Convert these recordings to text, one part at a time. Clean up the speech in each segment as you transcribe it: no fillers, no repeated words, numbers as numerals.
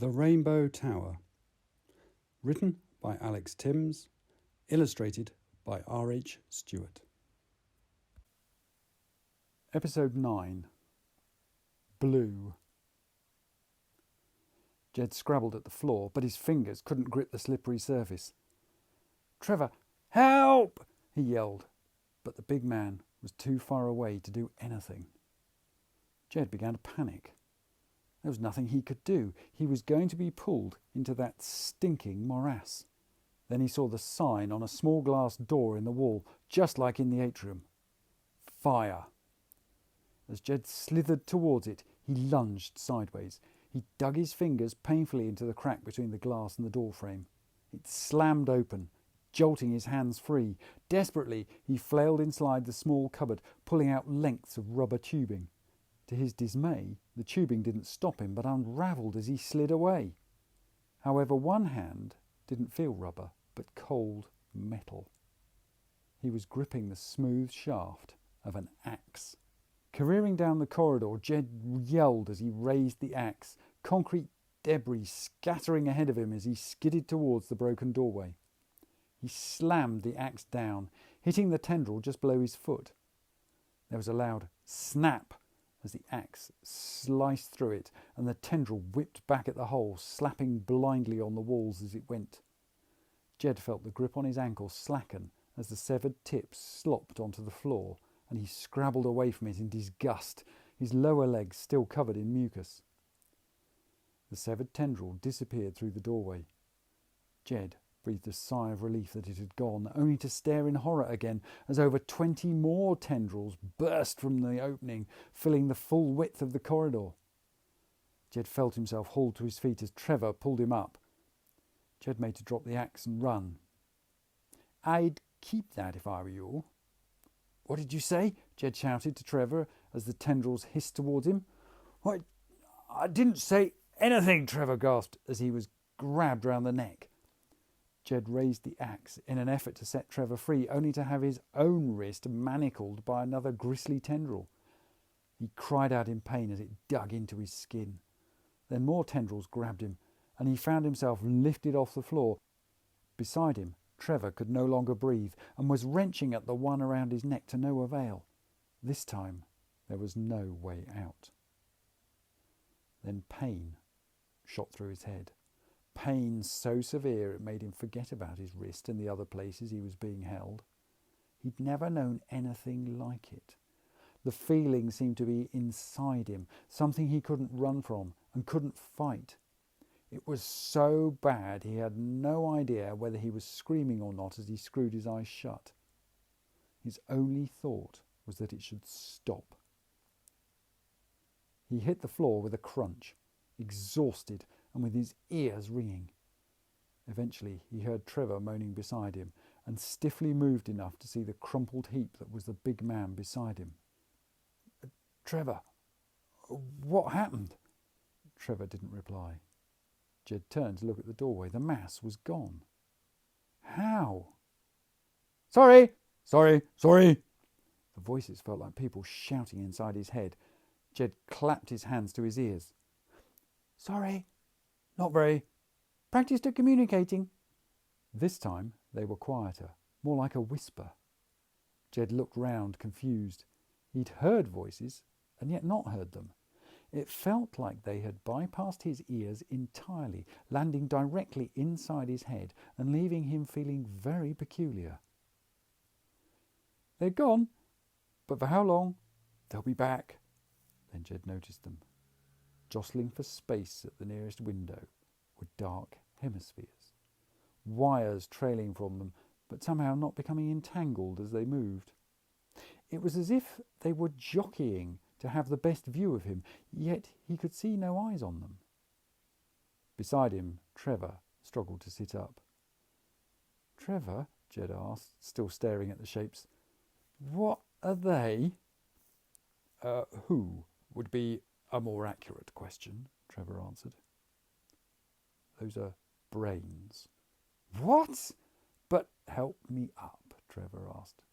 The Rainbow Tower. Written by Alex Tymms. Illustrated by R H Stewart. Episode 9. Blue. Jed scrabbled at the floor, but his fingers couldn't grip the slippery surface. "Trevor, help!" he yelled, but the big man was too far away to do anything. Jed began to panic. There was nothing he could do. He was going to be pulled into that stinking morass. Then he saw the sign on a small glass door in the wall, just like in the atrium. Fire. As Jed slithered towards it, he lunged sideways. He dug his fingers painfully into the crack between the glass and the door frame. It slammed open, jolting his hands free. Desperately, he flailed inside the small cupboard, pulling out lengths of rubber tubing. To his dismay, the tubing didn't stop him, but unravelled as he slid away. However, one hand didn't feel rubber, but cold metal. He was gripping the smooth shaft of an axe. Careering down the corridor, Jed yelled as he raised the axe, concrete debris scattering ahead of him as he skidded towards the broken doorway. He slammed the axe down, hitting the tendril just below his foot. There was a loud snap as the axe sliced through it, and the tendril whipped back at the hole, slapping blindly on the walls as it went. Jed felt the grip on his ankle slacken as the severed tip slopped onto the floor, and he scrabbled away from it in disgust, his lower legs still covered in mucus. The severed tendril disappeared through the doorway. Jed breathed a sigh of relief that it had gone, only to stare in horror again as over 20 more tendrils burst from the opening, filling the full width of the corridor. Jed felt himself hauled to his feet as Trevor pulled him up. Jed made to drop the axe and run. "I'd keep that if I were you." "What did you say?" Jed shouted to Trevor as the tendrils hissed towards him. "Why, I didn't say anything," Trevor gasped as he was grabbed round the neck. Jed raised the axe in an effort to set Trevor free, only to have his own wrist manacled by another grisly tendril. He cried out in pain as it dug into his skin. Then more tendrils grabbed him, and he found himself lifted off the floor. Beside him, Trevor could no longer breathe and was wrenching at the one around his neck to no avail. This time, there was no way out. Then pain shot through his head. Pain so severe it made him forget about his wrist and the other places he was being held. He'd never known anything like it. The feeling seemed to be inside him, something he couldn't run from and couldn't fight. It was so bad he had no idea whether he was screaming or not as he screwed his eyes shut. His only thought was that it should stop. He hit the floor with a crunch, exhausted and with his ears ringing. Eventually he heard Trevor moaning beside him and stiffly moved enough to see the crumpled heap that was the big man beside him. "Trevor, what happened?" Trevor didn't reply. Jed turned to look at the doorway. The mass was gone. How? "Sorry! Sorry! Sorry!" The voices felt like people shouting inside his head. Jed clapped his hands to his ears. "Sorry. Not very. Practiced at communicating." This time they were quieter, more like a whisper. Jed looked round, confused. He'd heard voices, and yet not heard them. It felt like they had bypassed his ears entirely, landing directly inside his head and leaving him feeling very peculiar. "They're gone, but for how long? They'll be back." Then Jed noticed them. Jostling for space at the nearest window were dark hemispheres, wires trailing from them, but somehow not becoming entangled as they moved. It was as if they were jockeying to have the best view of him, yet he could see no eyes on them. Beside him, Trevor struggled to sit up. "Trevor," Jed asked, still staring at the shapes, "what are they?" Who would be a more accurate question," Trevor answered. "Those are brains." "What?" "But help me up," Trevor asked.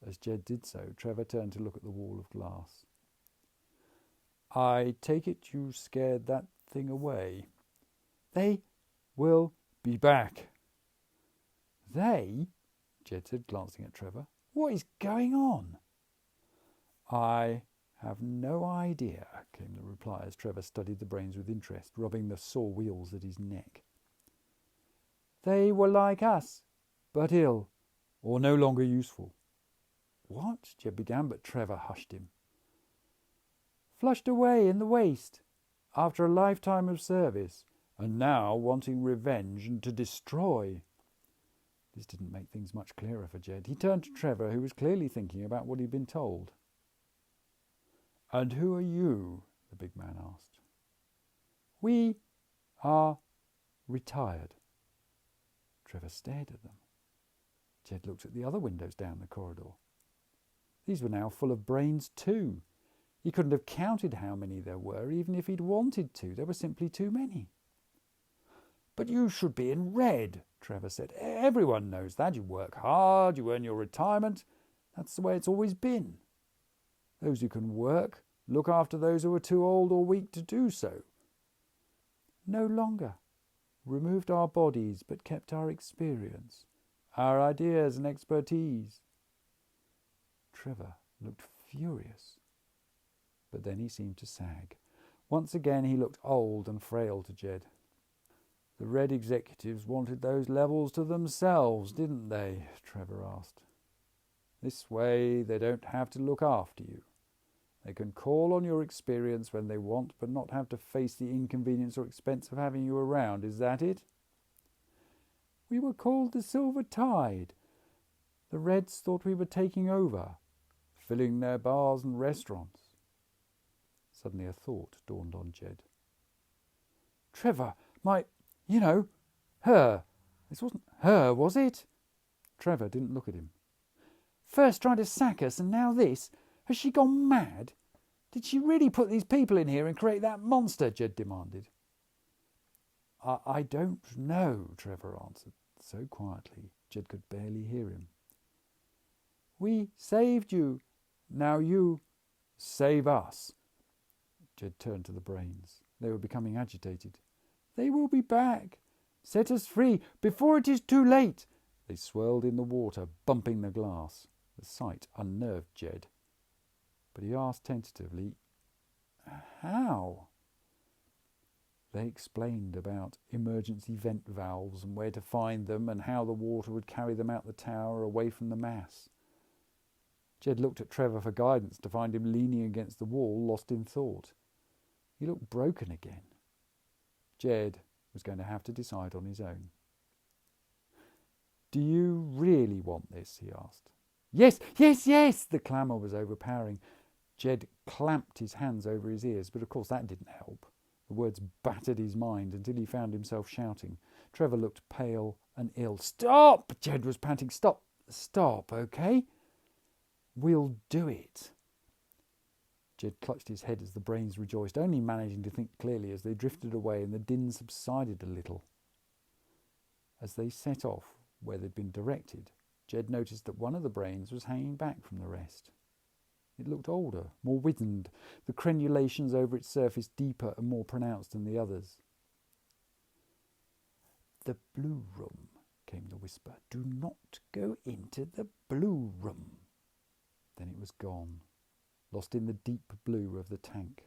As Jed did so, Trevor turned to look at the wall of glass. "I take it you scared that thing away." They will be back. They? Jed said, glancing at Trevor. What is going on? I have no idea, came the reply as Trevor studied the brains with interest, rubbing the sore wheals at his neck. They were like us, but ill, or no longer useful. What? Jed began, but Trevor hushed him. Flushed away in the waste, after a lifetime of service, and now wanting revenge and to destroy. This didn't make things much clearer for Jed. He turned to Trevor, who was clearly thinking about what he'd been told. And who are you? The big man asked. We are retired. Trevor stared at them. Jed looked at the other windows down the corridor. These were now full of brains too. He couldn't have counted how many there were, even if he'd wanted to. There were simply too many. But you should be in red, Trevor said. Everyone knows that. You work hard, you earn your retirement. That's the way it's always been. Those who can work look after those who are too old or weak to do so. No longer. Removed our bodies, but kept our experience, our ideas and expertise. Trevor looked furious, but then he seemed to sag. Once again he looked old and frail to Jed. The Red executives wanted those levels to themselves, didn't they? Trevor asked. This way they don't have to look after you. They can call on your experience when they want, but not have to face the inconvenience or expense of having you around. Is that it? We were called the Silver Tide. The Reds thought we were taking over, filling their bars and restaurants. Suddenly a thought dawned on Jed. Trevor, her. This wasn't her, was it? Trevor didn't look at him. First trying to sack us and now this. Has she gone mad? Did she really put these people in here and create that monster? Jed demanded. I don't know, Trevor answered, so quietly Jed could barely hear him. We saved you. Now you save us. Jed turned to the brains. They were becoming agitated. They will be back. Set us free before it is too late. They swirled in the water, bumping the glass. The sight unnerved Jed. But he asked tentatively, how? They explained about emergency vent valves and where to find them and how the water would carry them out the tower away from the mass. Jed looked at Trevor for guidance to find him leaning against the wall, lost in thought. He looked broken again. Jed was going to have to decide on his own. Do you really want this? He asked. Yes, yes, yes! The clamour was overpowering. Jed clamped his hands over his ears, but of course that didn't help. The words battered his mind until he found himself shouting. Trevor looked pale and ill. Stop! Jed was panting. Stop, okay? We'll do it. Jed clutched his head as the brains rejoiced, only managing to think clearly as they drifted away and the din subsided a little. As they set off where they'd been directed, Jed noticed that one of the brains was hanging back from the rest. It looked older, more wizened, the crenulations over its surface deeper and more pronounced than the others. The blue room, came the whisper. Do not go into the blue room. Then it was gone, lost in the deep blue of the tank.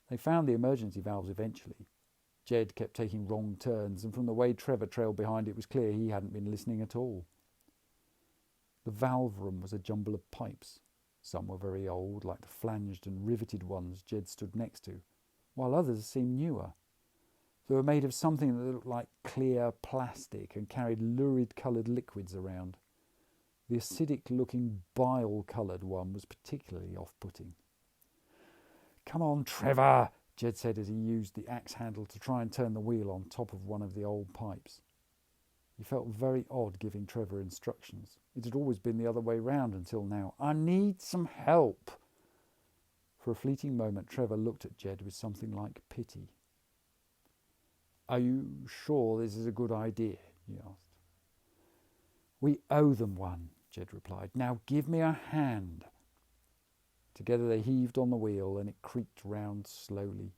They found the emergency valves eventually. Jed kept taking wrong turns, and from the way Trevor trailed behind, it was clear he hadn't been listening at all. The valve room was a jumble of pipes. Some were very old, like the flanged and riveted ones Jed stood next to, while others seemed newer. They were made of something that looked like clear plastic and carried lurid-coloured liquids around. The acidic-looking bile-coloured one was particularly off-putting. Come on, Trevor, Jed said as he used the axe handle to try and turn the wheel on top of one of the old pipes. He felt very odd giving Trevor instructions. It had always been the other way round until now. I need some help. For a fleeting moment, Trevor looked at Jed with something like pity. Are you sure this is a good idea? He asked. We owe them one, Jed replied. Now give me a hand. Together they heaved on the wheel and it creaked round slowly.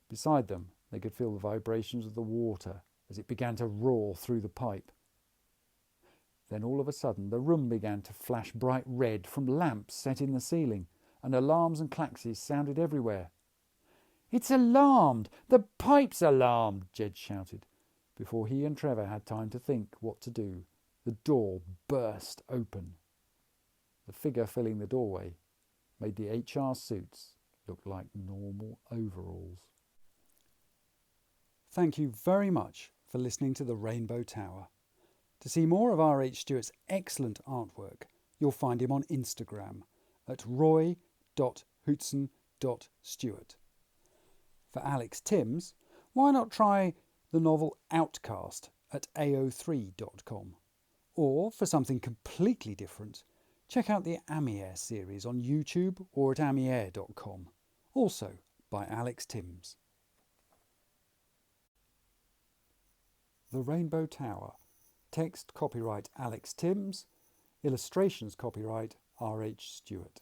Beside them, they could feel the vibrations of the water as it began to roar through the pipe. Then all of a sudden the room began to flash bright red from lamps set in the ceiling, and alarms and klaxes sounded everywhere. "It's alarmed! The pipe's alarmed!" Jed shouted. Before he and Trevor had time to think what to do, the door burst open. The figure filling the doorway made the HR suits look like normal overalls. Thank you very much for listening to The Rainbow Tower. To see more of R H Stewart's excellent artwork, you'll find him on Instagram at roy.hootson.stewart. For Alex Tymms, why not try the novel OutCaste at ao3.com? Or, for something completely different, check out the Amier series on YouTube or at amier.com, also by Alex Tymms. The Rainbow Tower. Text copyright Alex Tymms. Illustrations copyright R H Stewart.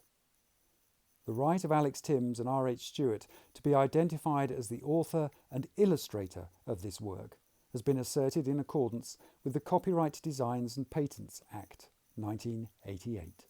The right of Alex Tymms and R H Stewart to be identified as the author and illustrator of this work has been asserted in accordance with the Copyright Designs and Patents Act 1988.